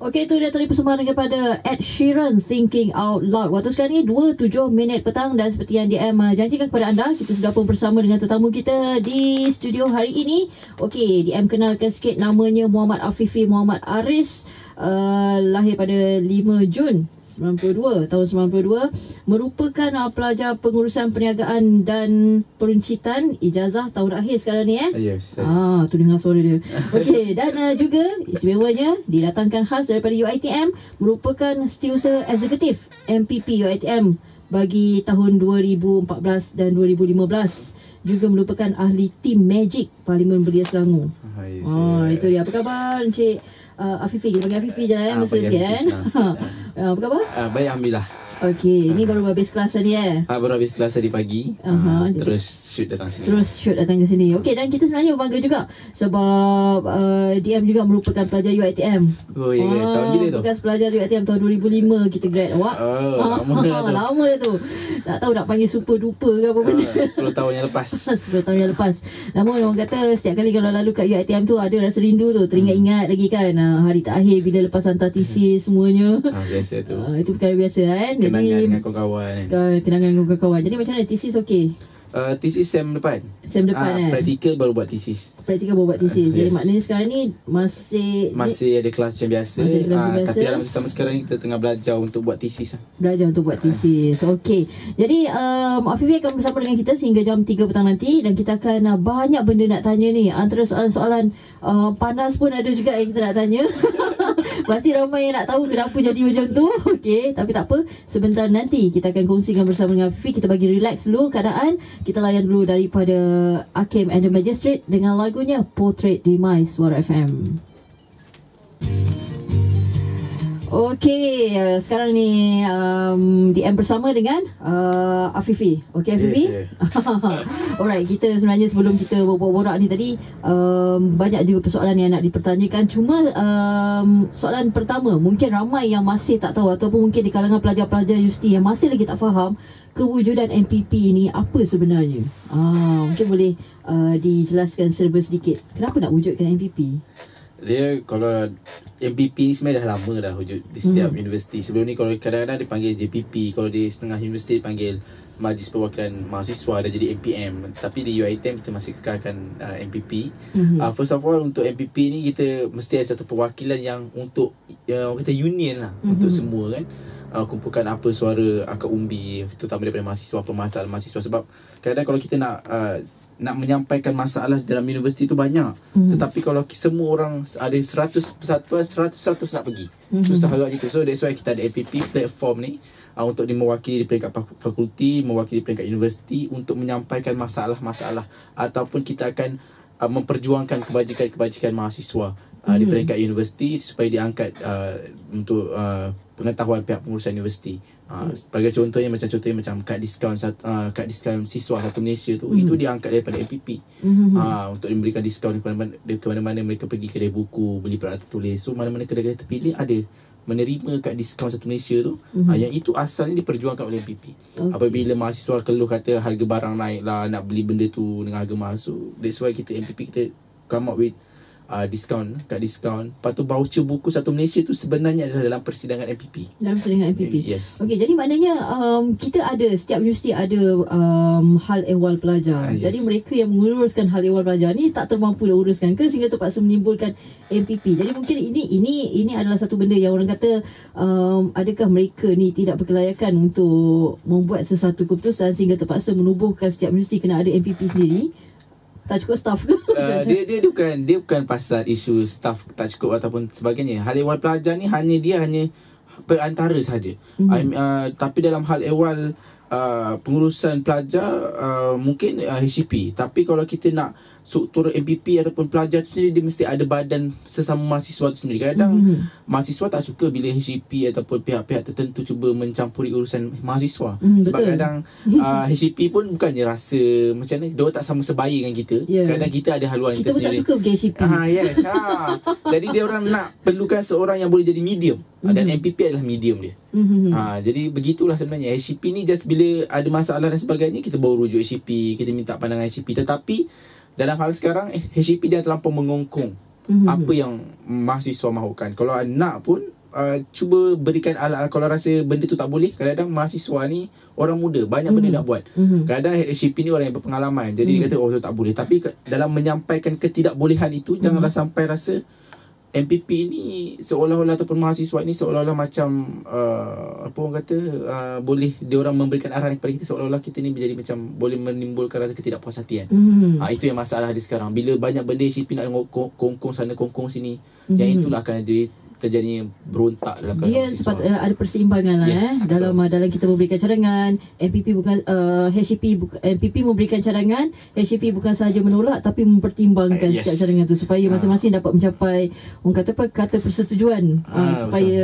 Okey, itu dia tadi persembahan daripada Ed Sheeran, Thinking Out Loud. Waktu sekarang ni 2:07 petang dan seperti yang DM janjikan kepada anda, kita sudah pun bersama dengan tetamu kita di studio hari ini. Okey, DM kenalkan sikit, namanya Muhammad Afifi Muhammad Aris, lahir pada 5 Jun 92, tahun 92, merupakan pelajar pengurusan perniagaan dan peruncitan, ijazah tahun akhir sekarang ni Yes. Tu dengar suara dia. Okey, dan juga istimewanya didatangkan khas daripada UiTM, merupakan Setiausaha Eksekutif MPP UiTM bagi tahun 2014 dan 2015. Juga merupakan ahli tim Magic Parlimen Belia Selangor. Itu dia. Apa khabar Encik Afifi? Kita panggil Afifi je lah masa sikit kan. Apa khabar? Baik, alhamdulillah. Okey, ni baru habis kelas tadi Baru habis kelas tadi pagi. Terus shoot datang ke sini. Okey, dan kita sebenarnya bangga juga sebab DM juga merupakan pelajar UiTM. Oh ya, tahun gila tu. Bekas pelajar UiTM tahun 2005 kita grad. Lama dah tu. Tak tahu nak panggil super duper ke apa benda. 10 tahun yang lepas. 10 tahun yang lepas. Namun orang kata setiap kali kalau lalu kat UiTM tu ada rasa rindu tu, teringat-ingat lagi kan hari terakhir bila lepas hantar tesis semuanya. Biasa tu. Itu perkara biasa kan. Kenangan dengan kawan-kawan. Kenangan dengan kawan-kawan. Jadi macam mana tesis okey? Tesis sem depan. Praktikal baru buat tesis. Jadi maknanya sekarang ni masih ada kelas macam biasa. Tapi dalam sama sekarang ni kita tengah belajar untuk buat tesis. Okey. Jadi Afifi akan bersama dengan kita sehingga jam 3 petang nanti, dan kita akan banyak benda nak tanya ni. Antara soalan-soalan panas pun ada juga yang kita nak tanya. Pasti ramai yang nak tahu kenapa jadi macam tu. Okey, tapi tak apa. Sebentar nanti kita akan kongsikan bersama dengan Afifi. Kita bagi relax dulu keadaan. Kita layan dulu daripada Hakim and the Magistrate dengan lagunya Portrait di My Suara FM. Okey, sekarang ni DM bersama dengan Afifi. Okey Afifi? Yes. Alright, kita sebenarnya sebelum kita borak ni tadi banyak juga persoalan yang nak dipertanyakan. Cuma soalan pertama, mungkin ramai yang masih tak tahu, ataupun mungkin di kalangan pelajar-pelajar UST yang masih lagi tak faham kewujudan MPP ni apa sebenarnya. Mungkin boleh dijelaskan serba sedikit. Kenapa nak wujudkan MPP? Dia kalau MPP ni sebenarnya dah lama dah wujud di setiap universiti. Sebelum ni kalau kadang-kadang dipanggil JPP, kalau di setengah universiti dipanggil Majlis Perwakilan Mahasiswa, dah jadi MPM. Tapi di UiTM kita masih kekalkan MPP. First of all, untuk MPP ni kita mesti ada satu perwakilan yang untuk orang kata union lah, untuk semua kan. Kumpulkan apa suara akar umbi, terutama daripada mahasiswa, permasalahan mahasiswa. Sebab kadang-kadang kalau kita nak menyampaikan masalah dalam universiti tu banyak, tetapi kalau semua orang ada 100 persatuan, 100 nak pergi, susah agak gitu. So that's why kita ada MPP platform ni, untuk mewakili di peringkat fakulti, mewakili peringkat universiti, untuk menyampaikan masalah-masalah, ataupun kita akan memperjuangkan kebajikan-kebajikan mahasiswa di peringkat universiti supaya diangkat untuk pengetahuan pihak pengurusan universiti. Sebagai contohnya macam kad diskaun siswa satu Malaysia tu, itu diangkat daripada MPP. Untuk memberikan diskaun ke mana-mana mereka pergi kedai buku, beli peralatan tulis. So mana-mana kedai-kedai terpilih ada menerima kad diskaun satu Malaysia tu. Yang itu asalnya diperjuangkan oleh MPP. Apabila mahasiswa keluh kata harga barang naik lah, nak beli benda tu dengan harga mahal, so that's why MPP kita come up with kad diskaun. Lepas tu voucher buku satu Malaysia tu sebenarnya adalah dalam persidangan MPP. Yes. Okey, jadi maknanya kita ada, setiap universiti ada hal ehwal pelajar. Yes. Jadi mereka yang menguruskan hal ehwal pelajar ni tak termampu nak uruskan ke sehingga terpaksa menimbulkan MPP. Jadi mungkin ini adalah satu benda yang orang kata adakah mereka ni tidak berkelayakan untuk membuat sesuatu keputusan sehingga terpaksa menubuhkan setiap universiti kena ada MPP sendiri. Tak cukup staff ke? Dia bukan pasal isu staff tak cukup ataupun sebagainya. Hal ehwal pelajar ni hanya perantara saja. Tapi dalam hal ehwal pengurusan pelajar mungkin HCP. Tapi kalau kita nak struktur MPP ataupun pelajar tu sendiri, dia mesti ada badan sesama mahasiswa tu sendiri. Kadang mahasiswa tak suka bila HCP ataupun pihak-pihak tertentu cuba mencampuri urusan mahasiswa. Sebab betul. Kadang HCP pun bukannya rasa macam ni, dia tak sama sebaya dengan kita. Kadang kita ada haluan kita Kita pun sendiri. tak suka pergi HCP. Yes. Jadi dia orang nak perlukan seorang yang boleh jadi medium. Dan MPP adalah medium dia. Jadi begitulah sebenarnya. HCP ni just bila ada masalah dan sebagainya, kita baru rujuk HCP, kita minta pandangan HCP. Tetapi dalam hal sekarang HCP jangan terlampau mengongkong apa yang mahasiswa mahukan. Kalau nak pun cuba berikan kalau rasa benda tu tak boleh, kadang-kadang mahasiswa ni orang muda, banyak benda nak buat. Kadang-kadang HCP ni orang yang berpengalaman, jadi dia kata tu tak boleh. Tapi dalam menyampaikan ketidakbolehan itu, janganlah sampai rasa MPP ni seolah-olah, ataupun mahasiswa ni seolah-olah macam apa orang kata, boleh dia orang memberikan arahan kepada kita, seolah-olah kita ni menjadi macam boleh menimbulkan rasa ketidakpuashatian. Itu yang masalah dia sekarang. Bila banyak benda HCP nak kongkong sana kongkong sini, yang itulah akan jadi terjadinya berontak dalam kalangan mahasiswa. Dia ada perseimbangan lah dalam kita memberikan cadangan. MPP memberikan cadangan, HCP bukan sahaja menolak tapi mempertimbangkan setiap cadangan tu supaya masing-masing dapat mencapai orang kata kata persetujuan, supaya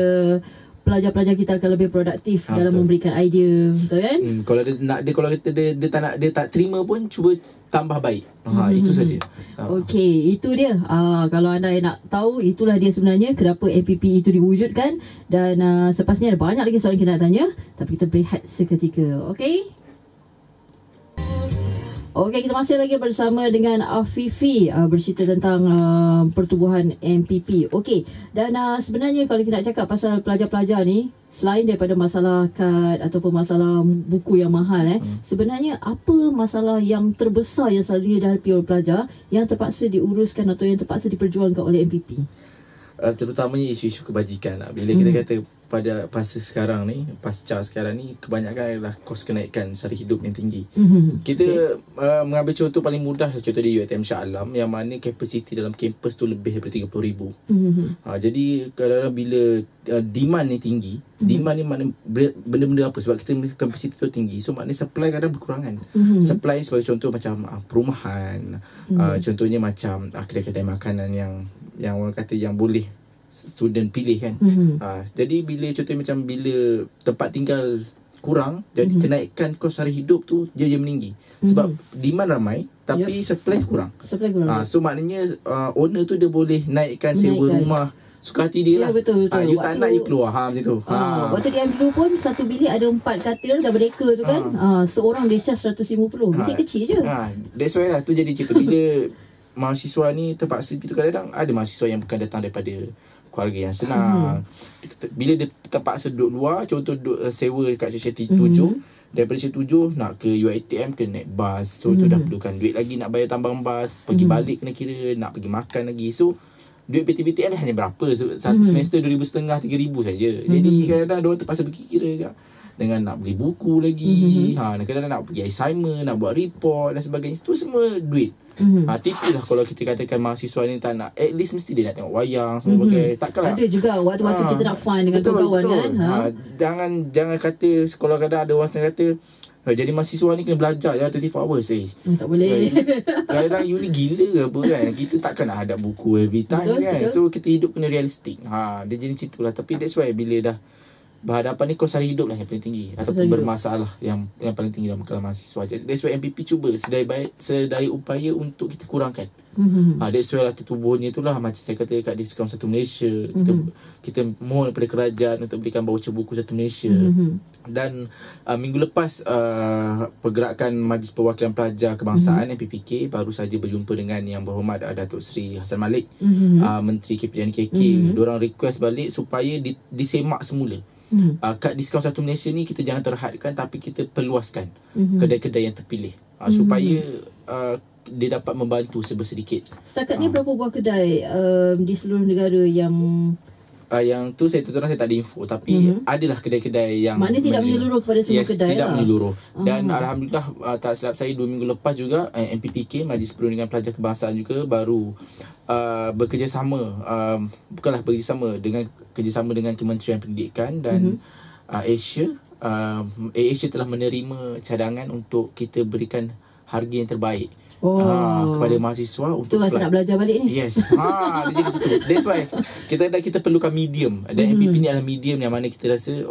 pelajar-pelajar kita akan lebih produktif dalam memberikan idea, betul kan? Kalau dia tak nak, dia tak terima pun, cuba tambah baik. Itu saja. Okey, itu dia. Kalau anda nak tahu, itulah dia sebenarnya kenapa MPP itu diwujudkan. Dan selepas ni ada banyak lagi soalan kita nak tanya, tapi kita berehat seketika. Okey? Okey, kita masih lagi bersama dengan Afifi bercerita tentang pertubuhan MPP. Okey, dan sebenarnya kalau kita nak cakap pasal pelajar-pelajar ni, selain daripada masalah kad ataupun masalah buku yang mahal, sebenarnya apa masalah yang terbesar yang selalunya dihadapi oleh pelajar yang terpaksa diuruskan atau yang terpaksa diperjuangkan oleh MPP? Terutamanya isu-isu kebajikan lah. Bila kita kata pada pasca sekarang ni, kebanyakan adalah kos kenaikan sara hidup yang tinggi. Kita mengambil contoh paling mudah, contoh di UiTM Shah Alam, yang mana kapasiti dalam kampus tu lebih daripada 30,000. Jadi kadang-kadang bila demand ni tinggi, demand ni makna benda-benda apa, sebab kita kapasiti tu tinggi, so maknanya supply kadang berkurangan. Supply sebagai contoh macam perumahan, contohnya macam kedai-kedai makanan yang orang kata yang boleh student pilih kan. Jadi bila contohnya macam bila tempat tinggal kurang, jadi kenaikan kos sara hidup tu dia meninggi. Sebab demand ramai tapi supply kurang. So maknanya owner tu dia boleh naikkan sewa rumah suka hati dia lah. Betul. You tak nak, you keluar macam tu. Waktu dia dulu pun satu bilik ada 4 katil dah bereka tu kan. Seorang dia charge 150. Bilik kecil je. That's why lah tu jadi cerita. Bila mahasiswa ni terpaksa, itu kadang-kadang ada mahasiswa yang bukan datang daripada keluarga yang senang. Bila dia terpaksa duduk luar, contoh duduk sewa kat Sesi 7, daripada Sesi 7 nak ke UiTM kena naik bas, so tu dah perlukan duit lagi, nak bayar tambang bas, pergi balik kena kira, nak pergi makan lagi. So duit PTPTN hanya berapa satu semester, 2,500 3,000 saja. Jadi kadang-kadang diorang terpaksa berkira kan, dengan nak beli buku lagi, kadang-kadang nak pergi assignment, nak buat report dan sebagainya. Itu semua duit. Tipulah kalau kita katakan mahasiswa ni tak nak, at least mesti dia nak tengok wayang sebagai. Takkanlah. Ada juga waktu-waktu kita nak fun dengan kawan kan. Jangan kata sekolah, kadang ada orang kata jadi mahasiswa ni kena belajar je 24 hours. Tak boleh. Kadang-kadang you ni gila ke apa kan. Kita takkan nak hadap buku every time kan. So kita hidup kena realistik. Dia jadi macam itulah. Tapi that's why bila dah berhadapan ni, kos sara hidup lah yang paling tinggi, ataupun bermasalah yang paling tinggi dalam kalangan mahasiswa. Jadi that's why MPP cuba sedaya upaya untuk kita kurangkan. That's why lah tertubuhnya itulah, macam saya kata kat diskaun Satu Malaysia, kita mohon daripada kerajaan untuk berikan voucher buku Satu Malaysia. Dan minggu lepas Pergerakan Majlis Perwakilan Pelajar Kebangsaan MPPK baru saja berjumpa dengan Yang Berhormat Datuk Seri Hassan Malik, Menteri KPDN KK. Diorang request balik supaya disemak semula. Kat diskaun Satu Malaysia ni kita jangan terhadkan, tapi kita perluaskan kedai-kedai yang terpilih, supaya dia dapat membantu sedikit. Setakat ni berapa buah kedai di seluruh negara yang tu saya terus saya tak ada info, tapi adalah kedai-kedai yang maknanya tidak menyeluruh kepada semua kedai tidak lah. menyeluruh. Dan alhamdulillah tak silap saya 2 minggu lepas juga MPPK, Majlis Perundingan Pelajar Kebangsaan juga baru bekerjasama, bukanlah bekerjasama, kerjasama dengan Kementerian Pendidikan dan Asia telah menerima cadangan untuk kita berikan harga yang terbaik kepada mahasiswa untuk tu rasa nak belajar balik ni. Yes. Dia jadi situ. That's why kita perlukan medium. Dan MPP ni adalah medium yang mana kita rasa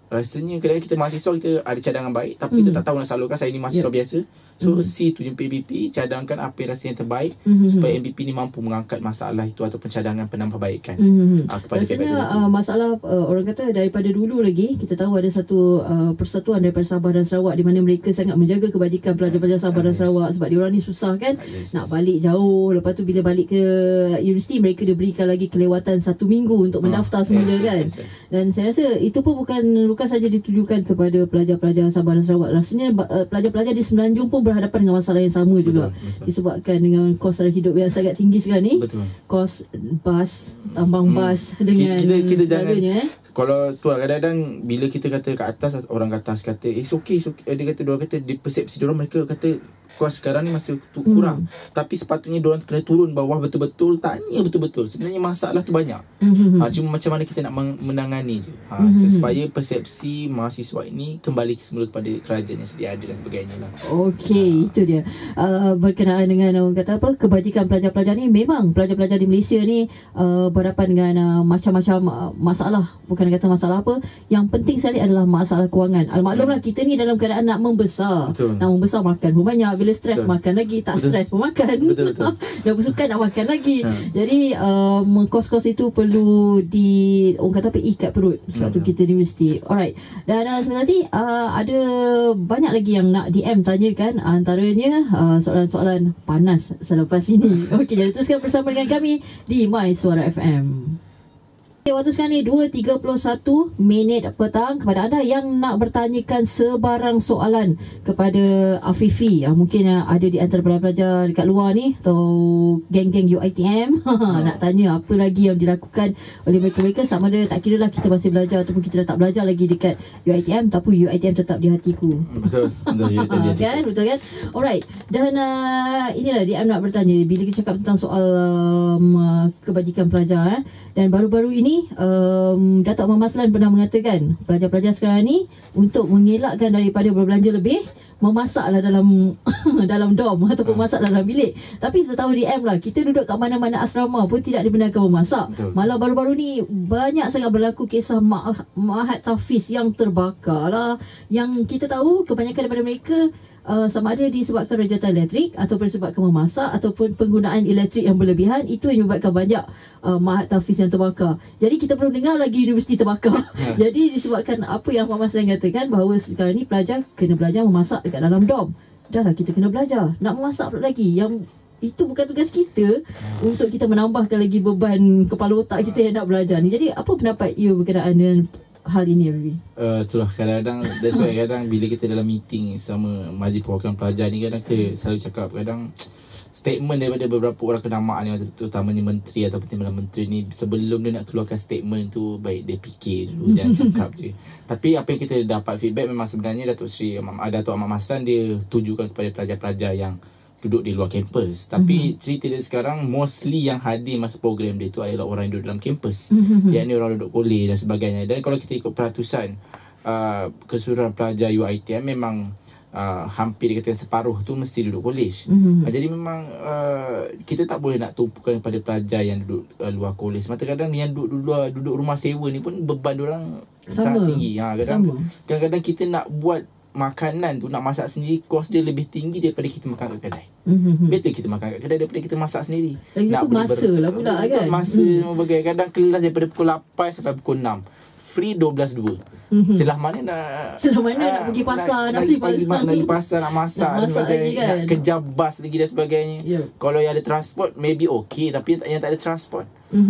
rasanya kadang kita mahasiswa kita ada cadangan baik tapi kita tak tahu nak salurkan. Saya ni mahasiswa biasa. So C tu jumpa MBP, cadangkan apa yang rasa yang terbaik supaya MBP ni mampu mengangkat masalah itu ataupun cadangan penambahbaikan kepada rasanya masalah orang kata daripada dulu lagi kita tahu ada satu persatuan daripada Sabah dan Sarawak di mana mereka sangat menjaga kebajikan pelajar-pelajar Sabah dan Sarawak sebab diorang ni susah kan, nak balik jauh, lepas tu bila balik ke universiti mereka diberikan lagi kelewatan 1 minggu untuk mendaftar semula kan. Dan saya rasa itu pun bukan saja ditujukan kepada pelajar-pelajar Sabah dan Sarawak, rasanya pelajar-pelajar di Semenanjung pun berhadapan dengan masalah yang sama juga. Disebabkan dengan kos taraf hidup yang sangat tinggi sekarang ni. Kos bas, tambang bas dengan kita jangan kalau tu kadang-kadang bila kita kata kat atas, orang kat atas kata it's okay. Dia kata di persepsi diorang, mereka kata kos sekarang ni masih kurang. Tapi sepatutnya diorang kena turun bawah betul-betul, tanya betul-betul sebenarnya masalah tu banyak. Cuma macam mana kita nak menangani je. Supaya persepsi mahasiswa ini kembali semula kepada kerajaan yang sedia ada dan sebagainya lah. Okey, itu dia. Berkenaan dengan orang kata apa, kebajikan pelajar-pelajar ni, memang pelajar-pelajar di Malaysia ni berhadapan dengan macam-macam masalah. Bukan kata masalah apa, yang penting sekali adalah masalah kewangan. Maklumlah kita ni dalam keadaan nak membesar. Nak membesar makan pun banyak, bila stres makan lagi, tak stres pun makan. Dah bersukan nak makan lagi. Jadi kos-kos itu perlu orang kata apa, ikat perut. Sebab tu kita di universiti. Alright. Dan sebenarnya ada banyak lagi yang nak DM tanyakan, antaranya soalan-soalan panas selepas ini. Okey, jadi teruskan bersama dengan kami di My Suara FM. Waktu sekarang ni 2.31 minit petang. Kepada anda yang nak bertanyakan sebarang soalan kepada Afifi, mungkin ada di antara pelajar-pelajar dekat luar ni atau geng-geng UiTM nak tanya apa lagi yang dilakukan oleh mereka-mereka, sama ada tak kira lah kita masih belajar ataupun kita dah tak belajar lagi dekat UiTM, tapi UiTM tetap di hatiku. Betul kan? Betul kan? Alright. Dan inilah DM nak bertanya bila kita cakap tentang soal kebajikan pelajar dan baru-baru ini Datuk Ahmad Maslan pernah mengatakan pelajar-pelajar sekarang ni untuk mengelakkan daripada berbelanja lebih, memasaklah dalam dalam dom ataupun masak dalam bilik. Tapi setahu DM lah, kita duduk kat mana-mana asrama pun tidak dibenarkan memasak. Malah baru-baru ni banyak sangat berlaku kisah Mahat Tafiz yang terbakar lah. Yang kita tahu kebanyakan daripada mereka sama ada disebabkan rajatan elektrik ataupun disebabkan memasak ataupun penggunaan elektrik yang berlebihan, itu yang menyebabkan banyak Mahat Tafiz yang terbakar. Jadi kita belum dengar lagi universiti terbakar. Jadi disebabkan apa yang Pak Maslan katakan, bahawa sekarang ni pelajar kena belajar memasak dekat dalam dom. Dah lah kita kena belajar nak memasak pula lagi, yang itu bukan tugas kita untuk kita menambahkan lagi beban kepala otak kita yang nak belajar ni. Jadi apa pendapat you berkenaan dengan hal ini, Bibi? Itulah kadang-kadang, that's why kadang bila kita dalam meeting sama Majlis Perwakilan Pelajar ni, kadang kita selalu cakap, kadang statement daripada beberapa orang kenamaan ni, terutamanya menteri ataupun timbalan menteri ni, sebelum dia nak keluarkan statement tu, baik dia fikir dulu, jangan cakap je. Tapi apa yang kita dapat feedback, memang sebenarnya Datuk Ahmad Maslan dia tujukan kepada pelajar-pelajar yang duduk di luar kampus. Tapi cerita dia sekarang, mostly yang hadir masa program dia tu adalah orang yang duduk dalam kampus, yakni orang duduk kolej dan sebagainya. Dan kalau kita ikut peratusan keseluruhan pelajar UiTM, memang hampir dikatakan separuh tu mesti duduk kolej. Jadi memang kita tak boleh nak tumpukan kepada pelajar yang duduk luar kolej. Semata kadang yang duduk rumah sewa ni pun beban diorang sangat tinggi. Kadang-kadang kita nak buat makanan tu, nak masak sendiri, kos dia lebih tinggi daripada kita makan kat kedai. Betul kita makan kat kedai daripada kita masak sendiri. Lagi nak tu masa lah pula kan. Masa berbagai, kadang kelas daripada pukul 8 sampai pukul 6. Free 12.2. Celah mana nak pergi pasar, nak pergi pasar, nak masak dan sebagainya, kan? nak kejar bas lagi dan sebagainya. Kalau yang ada transport maybe okay, tapi yang tak ada transport.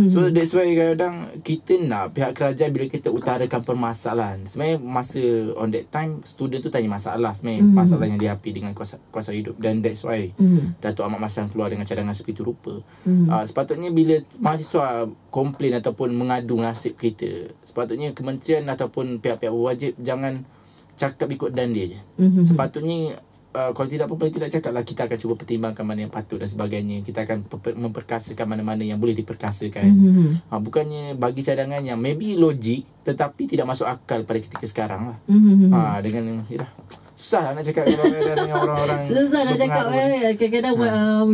So that's why kadang-kadang kita nak pihak kerajaan, bila kita utarakan permasalahan, sebenarnya masa on that time student tu tanya masalah, sebenarnya masalah yang dihadapi dengan kuasa hidup. Dan that's why Datuk Ahmad Maslan keluar dengan cadangan seperti itu rupa. Sepatutnya bila mahasiswa komplain ataupun mengadu nasib kita, sepatutnya kementerian ataupun pihak-pihak berwajib jangan cakap ikut dan dia je. Sepatutnya kalau tidak pun paling tidak cakap lah, kita akan cuba pertimbangkan mana yang patut dan sebagainya. Kita akan memperkasakan mana-mana yang boleh diperkasakan. Bukannya bagi cadangan yang maybe logik tetapi tidak masuk akal pada ketika sekarang lah. Dengan yalah, susah lah nak cakap kalau dengan orang-orang susah nak cakap kadang-kadang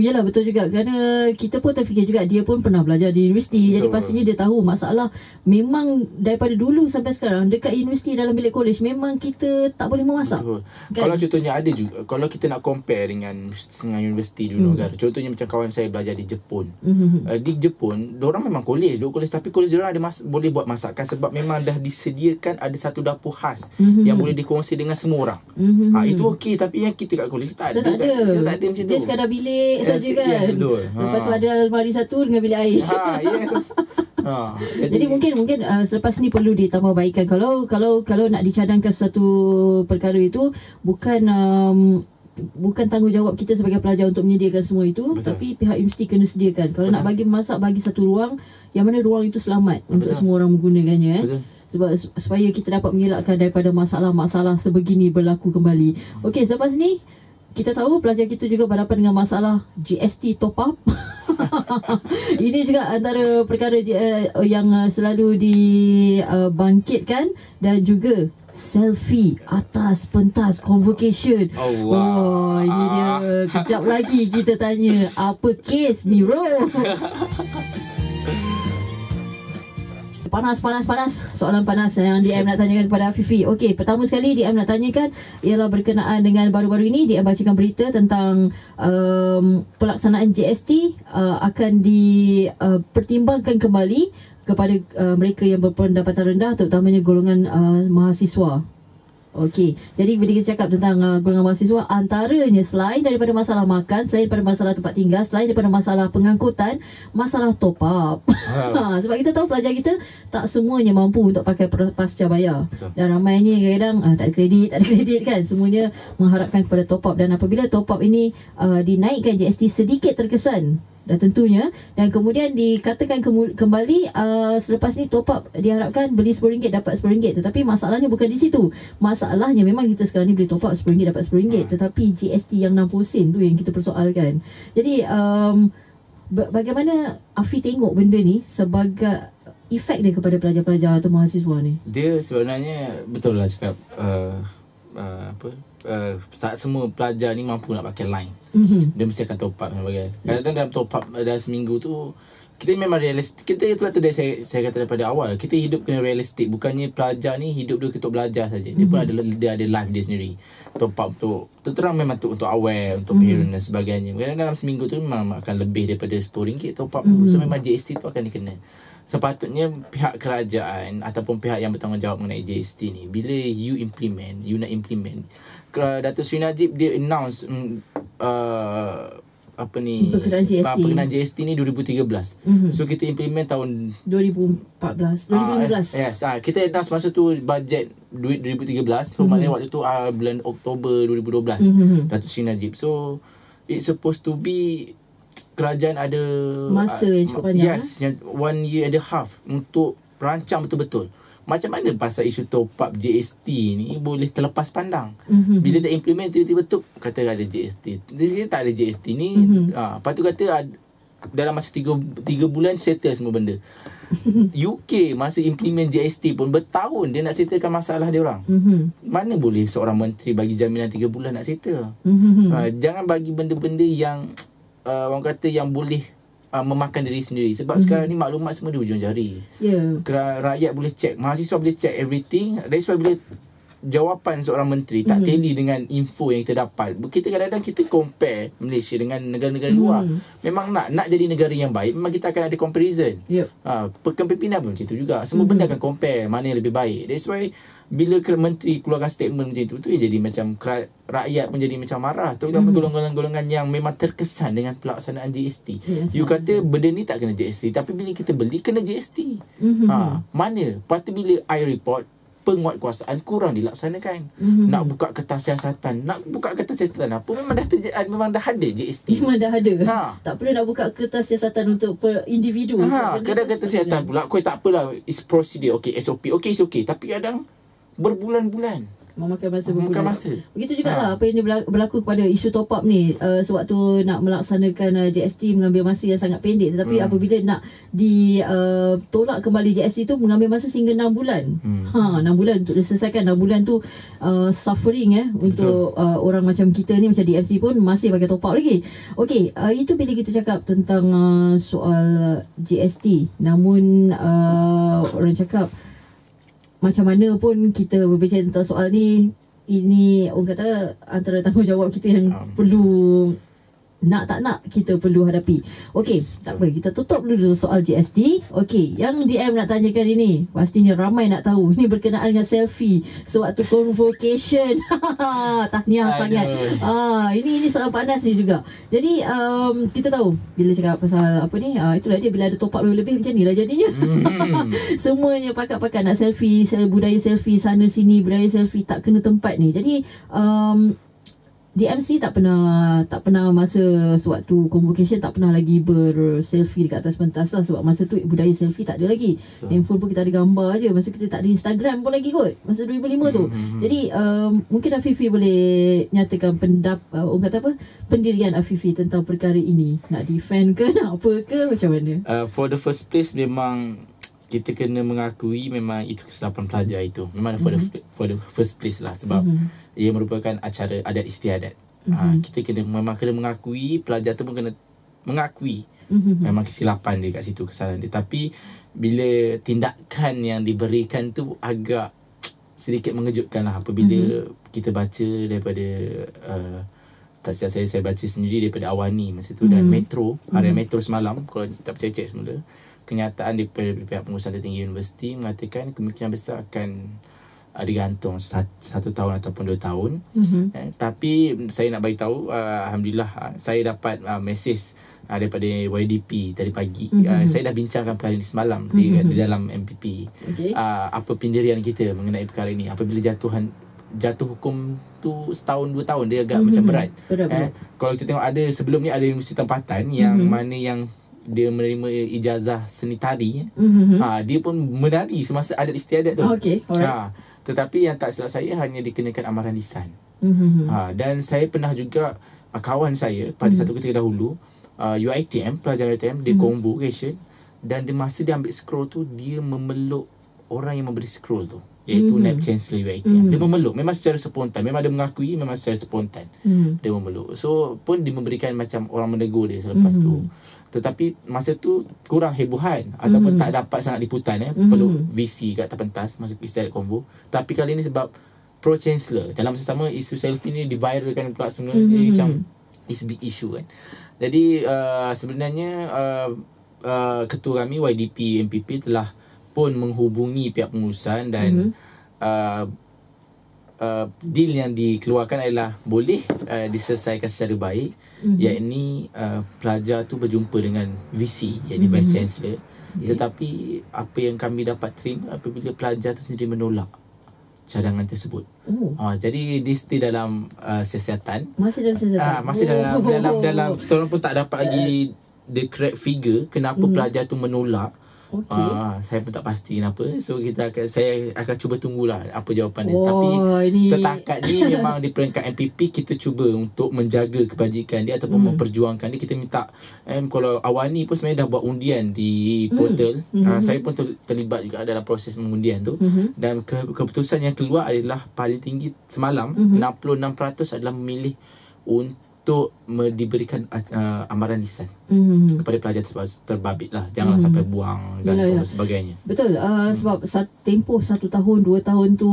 yalah betul juga, kerana kita pun terfikir juga dia pun pernah belajar di universiti. Jadi pastinya dia tahu masalah memang daripada dulu sampai sekarang dekat universiti dalam bilik kolej memang kita tak boleh memasak. Betul. Kan? Kalau contohnya ada juga, kalau kita nak compare dengan universiti di negara, contohnya macam kawan saya belajar di Jepun. Di Jepun, diorang memang kolej, tapi kolej diorang ada boleh buat masakan sebab memang dah disediakan ada satu dapur khas yang boleh dikongsi dengan semua orang. Itu okey, tapi yang kita kat kolej kita tak ada. Kita tak ada macam tu. Dia sekadar bilik saja kan. Yes, betul. Lepas tu ada almari satu dengan bilik air. Jadi mungkin selepas ni perlu ditambah baikkan. Kalau nak dicadangkan satu perkara itu bukan tanggungjawab kita sebagai pelajar untuk menyediakan semua itu. Betul. Tapi pihak universiti kena sediakan. Kalau nak bagi masak, bagi satu ruang yang mana ruang itu selamat untuk semua orang menggunakannya. Betul. Sebab supaya kita dapat mengelakkan daripada masalah-masalah sebegini berlaku kembali. Okey, selepas ni kita tahu pelajar kita juga berhadapan dengan masalah GST top up. Ini juga antara perkara yang selalu dibangkitkan, dan juga selfie atas pentas convocation. Oh, ini dia. Kejap lagi kita tanya apa kes ni bro. Panas. Soalan panas yang DM nak tanyakan kepada Afifi. Okey, pertama sekali DM nak tanyakan ialah berkenaan dengan baru-baru ini DM bacakan berita tentang pelaksanaan GST akan dipertimbangkan kembali kepada mereka yang berpendapatan rendah, terutamanya golongan mahasiswa. Okey, jadi bila kita cakap tentang golongan mahasiswa, antaranya selain daripada masalah makan, selain daripada masalah tempat tinggal, selain daripada masalah pengangkutan, masalah top up. Sebab kita tahu pelajar kita tak semuanya mampu untuk pakai pasca bayar. Dan ramainya kadang tak ada kredit kan. Semuanya mengharapkan kepada top up, dan apabila top up ini dinaikkan GST sedikit terkesan. Dan tentunya, dan kemudian dikatakan kembali selepas ni top up diharapkan beli RM10 dapat RM10. Tetapi masalahnya bukan di situ. Masalahnya memang kita sekarang ni beli top up RM10 dapat RM10, tetapi GST yang 60 sen tu yang kita persoalkan. Jadi bagaimana Afi tengok benda ni sebagai efek dia kepada pelajar-pelajar atau mahasiswa ni? Dia sebenarnya betul lah cakap tak semua pelajar ni mampu nak pakai line. Dia mesti akan top up dan sebagainya. Kadang-kadang dalam top up dalam seminggu tu kita memang realistik. Kita itulah tu saya kata daripada awal, kita hidup kena realistik. Bukannya pelajar ni hidup dia untuk belajar saja. Dia pun ada life dia sendiri. Top up tu terang memang untuk aware, untuk parent dan sebagainya. Kadang dalam seminggu tu memang akan lebih daripada RM10 top up tu. So memang GST tu akan dikena. Sepatutnya pihak kerajaan ataupun pihak yang bertanggungjawab mengenai GST ni, bila you nak implement, Datuk Seri Najib dia announce pengenaan GST ni 2013. So kita implement tahun 2015. Yes, kita announce masa tu bajet duit 2013. So maknanya waktu tu bulan Oktober 2012 Datuk Seri Najib. So it's supposed to be kerajaan ada masa yang cukup panjang. Yes, 1 year and a half untuk rancang betul-betul macam mana pasal isu top up GST ni boleh terlepas pandang. Bila dah implement tiba-tiba tu kata ada GST. Di sini tak ada GST ni. Lepas tu kata dalam masa 3 bulan settle semua benda. UK masa implement GST pun bertahun dia nak settlekan masalah dia orang. Mana boleh seorang menteri bagi jaminan 3 bulan nak settle. Jangan bagi benda-benda yang orang kata yang boleh memakan diri sendiri. Sebab sekarang ni maklumat semua di hujung jari. Rakyat boleh check, mahasiswa boleh check everything. That's why bila jawapan seorang menteri tak tally dengan info yang kita dapat, kita kadang-kadang kita compare Malaysia dengan negara-negara luar. Memang nak jadi negara yang baik, memang kita akan ada comparison. Kepimpinan pun macam tu juga. Semua benda akan compare mana yang lebih baik. That's why bila menteri keluarkan statement macam tu yang jadi macam rakyat pun jadi macam marah. Terutama golongan-golongan yang memang terkesan dengan pelaksanaan GST. You kata benda ni tak kena GST, tapi bila kita beli kena GST. Mana? Lepas tu bila I report, penguatkuasaan kurang dilaksanakan. Nak buka kertas siasatan apa memang dah ada GST. Memang dah ada. Tak perlu nak buka kertas siasatan untuk per individu. Kadang kertas siasatan pula kau tak apalah, it's procedure, okay, SOP, okay, it's okay. Tapi kadang berbulan-bulan Memakan masa Memakan berbulan. masa. Begitu jugalah apa yang berlaku kepada isu top up ni. Sewaktu nak melaksanakan JST mengambil masa yang sangat pendek, tetapi apabila nak ditolak kembali JST tu mengambil masa sehingga 6 bulan. 6 bulan untuk diselesaikan. 6 bulan tu suffering untuk orang macam kita ni, macam DMC pun masih pakai top up lagi. Okey, itu bila kita cakap tentang soal JST. Namun orang cakap macam mana pun kita berbicara tentang soal ni, ini orang kata antara tanggungjawab kita yang perlu nak tak nak kita perlu hadapi. Okey, tak apa, kita tutup dulu soal GST. Okey, yang DM nak tanyakan ini, pastinya ramai nak tahu. Ini berkenaan dengan selfie sewaktu convocation. Tahniah sangat. Ini soalan panas ni juga. Jadi kita tahu bila cakap pasal apa ni, itulah dia, bila ada top up lebih macam ni lah jadinya. Semuanya pakat-pakat nak selfie, budaya selfie sana sini, budaya selfie tak kena tempat ni. Jadi DMC tak pernah masa sewaktu convocation tak pernah lagi berselfie dekat atas pentas lah, sebab masa tu budaya selfie tak ada lagi. Handphone pun kita ada gambar je. Masa kita tak ada Instagram pun lagi kot, masa 2005 tu. Jadi mungkin Afifi boleh nyatakan orang kata apa, pendirian Afifi tentang perkara ini. Nak defend ke, nak apa ke, macam mana? For the first place, memang kita kena mengakui memang itu kesilapan pelajar itu. Memang for the first place lah, sebab ia merupakan acara adat istiadat. Kita memang kena mengakui, pelajar tu pun kena mengakui memang kesilapan dia kat situ, kesalahan dia. Tapi bila tindakan yang diberikan tu agak sedikit mengejutkan lah apabila kita baca daripada tak silap saya baca sendiri daripada Awani masa tu dan Metro, harian Metro semalam, kalau tak percaya cek semula. Kenyataan daripada pihak pengurusan tertinggi universiti mengatakan kemungkinan besar akan digantung 1 tahun ataupun 2 tahun. Tapi saya nak bagi tahu, alhamdulillah saya dapat mesej daripada YDP tadi pagi. Saya dah bincangkan perkara ini semalam di dalam MPP. Apa pendirian kita mengenai perkara ini. Apabila jatuh hukum tu 1 tahun 2 tahun, dia agak macam berat. Kalau kita tengok ada sebelum ni ada universiti tempatan yang mana yang dia menerima ijazah seni tari. Dia pun menari semasa adat istiadat tu. Tetapi yang tak silap saya hanya dikenakan amaran lisan. Dan saya pernah juga kawan saya pada satu ketika dahulu, UiTM, pelajar UiTM, dia convocation, dan di masa dia ambil scroll tu, dia memeluk orang yang memberi scroll tu, iaitu Naib Chancellor UiTM. Dia memeluk memang secara spontan. Memang dia mengakui memang secara spontan. Dia memeluk. So pun dia memberikan macam orang menegur dia selepas tu. Tetapi masa tu kurang hebohan ataupun tak dapat sangat liputan peluk VC kat atas pentas masa istiadat konvo. Tapi kali ni sebab Pro Chancellor, dalam masa sama isu selfie ni diviralkan pula semua, macam it's big issue kan. Jadi sebenarnya ketua kami YDP MPP telah pun menghubungi pihak pengurusan dan deal yang dikeluarkan adalah boleh diselesaikan secara baik, yakni pelajar tu berjumpa dengan VC, yakni Vice Chancellor. Tetapi apa yang kami dapat terima apabila pelajar tu sendiri menolak cadangan tersebut. Jadi dia still dalam siasatan. Masih dalam siasatan. Masih dalam kita orang pun tak dapat lagi the correct figure kenapa pelajar tu menolak. Saya pun tak pasti kenapa. So saya akan cuba tunggulah apa jawapan dia. Tapi setakat ni memang di peringkat MPP kita cuba untuk menjaga kebajikan dia ataupun memperjuangkan dia. Kita minta kalau Awani pun sebenarnya dah buat undian di portal. Saya pun terlibat juga dalam proses mengundian tu. Dan keputusan yang keluar adalah paling tinggi semalam, 66% adalah memilih untuk diberikan amaran lisan kepada pelajar terbabit lah. Janganlah sampai buang gantung dan sebagainya. Betul. Sebab tempoh 1 tahun 2 tahun tu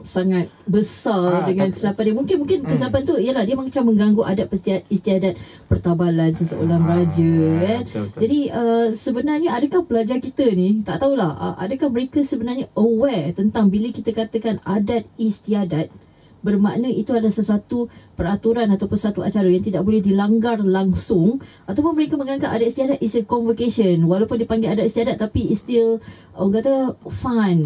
sangat besar dengan kesilapan dia. Mungkin kesilapan tu ialah dia macam mengganggu adat istiadat pertabalan seseorang raja kan. Betul. Jadi sebenarnya adakah pelajar kita ni, tak tahulah, adakah mereka sebenarnya aware tentang bila kita katakan adat istiadat, bermakna itu adalah sesuatu peraturan ataupun satu acara yang tidak boleh dilanggar langsung, ataupun mereka menganggap adat istiadat is a convocation, walaupun dipanggil adat istiadat tapi it's still orang kata fun,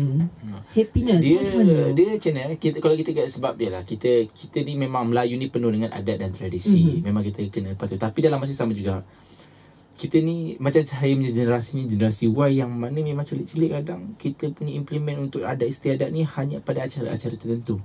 happiness. Dia macam mana, kalau kita sebab dia lah, kita ni memang Melayu ni penuh dengan adat dan tradisi. Memang kita kena patuh. Tapi dalam masa sama juga kita ni macam saya punya generasi ni, generasi Y yang mana memang celik-celik kadang kita punya implement untuk adat istiadat ni hanya pada acara-acara tertentu.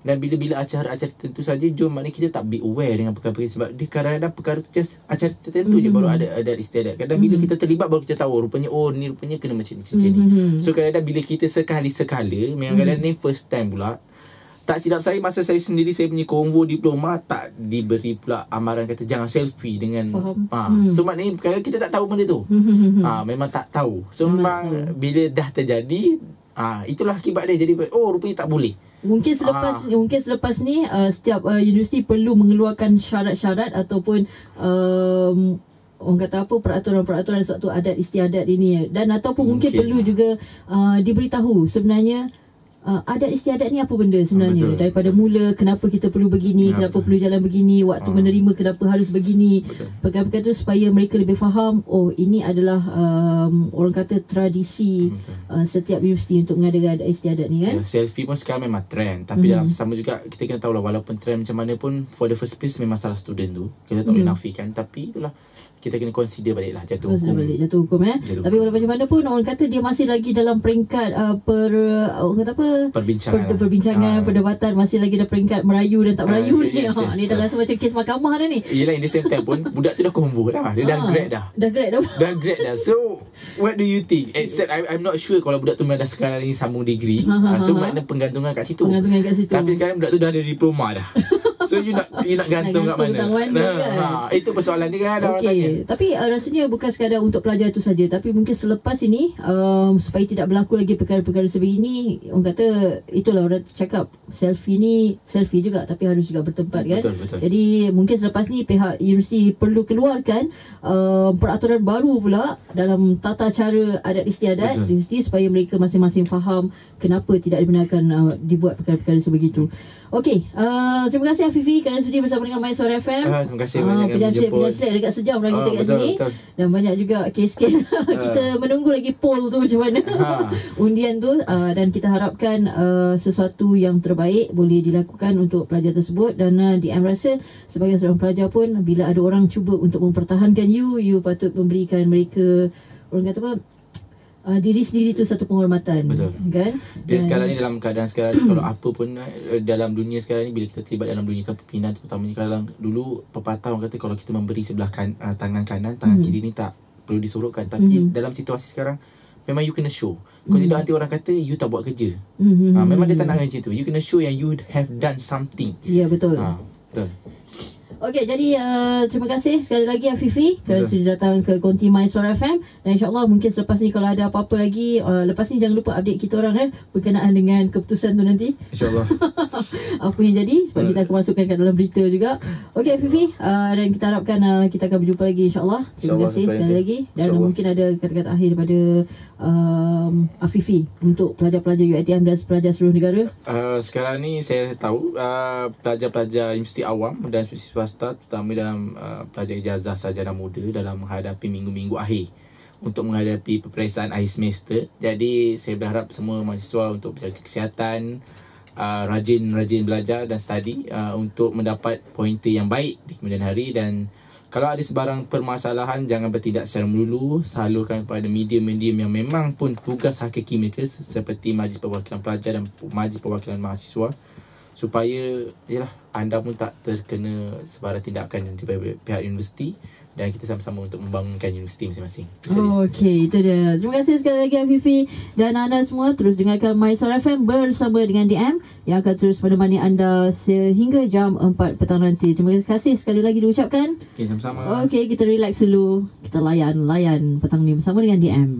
Dan bila-bila acara-acara tertentu saja, jom maknanya kita tak be aware dengan perkara-perkara, sebab dia kadang-kadang perkara tu just acara tertentu je baru ada adat istiadat. Kadang bila kita terlibat baru kita tahu rupanya ni rupanya kena macam ni, macam ni. So kadang-kadang bila kita sekali-sekala, memang kadang-kadang ni first time pula, tak silap saya, masa saya sendiri saya punya konvo diploma tak diberi pula amaran kata jangan selfie dengan so maknanya kadang kita tak tahu benda tu. Memang tak tahu. So memang bila dah terjadi, itulah akibat dia. Jadi rupanya tak boleh. Mungkin selepas ni setiap universiti perlu mengeluarkan syarat-syarat ataupun orang kata apa, peraturan-peraturan suatu adat istiadat ini, dan ataupun mungkin perlu juga diberitahu sebenarnya adat istiadat ni apa benda sebenarnya. Daripada mula kenapa kita perlu begini, kenapa perlu jalan begini, waktu menerima kenapa harus begini, perkara-perkara tu supaya mereka lebih faham, ini adalah orang kata tradisi setiap universiti untuk mengadakan adat istiadat ni kan. Selfie pun sekarang memang trend, tapi dalam sama juga kita kena tahu lah, walaupun trend macam mana pun, for the first place memang salah student tu, kita tak boleh nafikan, tapi itulah kita kena consider balik lah jatuh hukum. Tapi walaupun macam mana pun, orang kata dia masih lagi dalam peringkat perbincangan, perdebatan, masih lagi dalam peringkat merayu dan tak merayu ni. Ni dah rasa macam kes mahkamah dah ni. Yelah, in the same time pun budak tu dah convo dah. Dia dah grad dah. So what do you think? Except I'm not sure kalau budak tu memang dah sekarang ni sambung degree. So makna penggantungan kat situ. Tapi sekarang budak tu dah ada diploma dah. So you nak gantung kat mana? Kan? Itu persoalan dia kan, ada orang tanya. Tapi rasanya bukan sekadar untuk pelajar itu saja, tapi mungkin selepas ini supaya tidak berlaku lagi perkara-perkara sebegini, orang kata itulah orang cakap selfie juga, tapi harus juga bertempat kan. Betul. Jadi mungkin selepas ni pihak universiti perlu keluarkan peraturan baru pula dalam tata cara adat istiadat universiti, supaya mereka masing-masing faham kenapa tidak dibenarkan dibuat perkara-perkara sebegitu. Okey, terima kasih Afifi kerana sudi bersama dengan My Suara FM. Terima kasih banyak yang menjemput. Penyakit dekat sejam dah kita kat sini. Dan banyak juga kes-kes. Kita menunggu lagi poll tu macam mana. Undian tu. Dan kita harapkan sesuatu yang terbaik boleh dilakukan untuk pelajar tersebut. Dan DM rasa sebagai seorang pelajar pun, bila ada orang cuba untuk mempertahankan you patut memberikan mereka, orang kata apa, diri sendiri tu satu penghormatan. Betul kan. Dan sekarang ni, dalam keadaan sekarang ni, kalau apa pun dalam dunia sekarang ni, bila kita terlibat dalam dunia kepimpinan, terutamanya kalau dulu pepatah orang kata kalau kita memberi sebelah tangan kanan, tangan kiri ni tak perlu disorokkan. Tapi dalam situasi sekarang memang you kena show. Kalau tidak nanti orang kata you tak buat kerja. Memang dia tak nak macam tu. You kena show yang you have done something. Ya, betul. Betul. Okey, jadi terima kasih sekali lagi Afifi kerana sudah datang ke Konti My Suara FM. Dan insyaAllah mungkin selepas ni kalau ada apa-apa lagi, lepas ni jangan lupa update kita orang berkenaan dengan keputusan tu nanti. InsyaAllah. Apa yang jadi, sebab kita akan masukkan kat dalam berita juga. Okey Afifi, dan kita harapkan kita akan berjumpa lagi insyaAllah. Terima kasih sekali lagi. Dan mungkin ada kata-kata akhir daripada Afifi untuk pelajar-pelajar UiTM dan pelajar seluruh negara. Sekarang ni saya tahu pelajar-pelajar universiti awam dan universiti swasta, terutama dalam pelajar ijazah sarjana muda, dalam menghadapi minggu-minggu akhir untuk menghadapi peperiksaan akhir semester. Jadi saya berharap semua mahasiswa untuk berjaga kesihatan, rajin belajar dan study untuk mendapat pointer yang baik di kemudian hari. Dan kalau ada sebarang permasalahan, jangan bertindak secara melulu, salurkan kepada medium-medium yang memang pun tugas hakiki mereka, seperti Majlis Perwakilan Pelajar dan Majlis Perwakilan Mahasiswa, supaya anda pun tak terkena sebarang tindakan daripada pihak universiti, dan kita sama-sama untuk membangunkan universiti masing-masing. Okey, itu dia. Terima kasih sekali lagi Afifi, dan anda semua terus dengarkan My Suara FM bersama dengan DM yang akan terus menemani anda sehingga jam 4 petang nanti. Terima kasih sekali lagi diucapkan. Okey, sama-sama. Okey, kita relax dulu. Kita layan petang ni bersama dengan DM.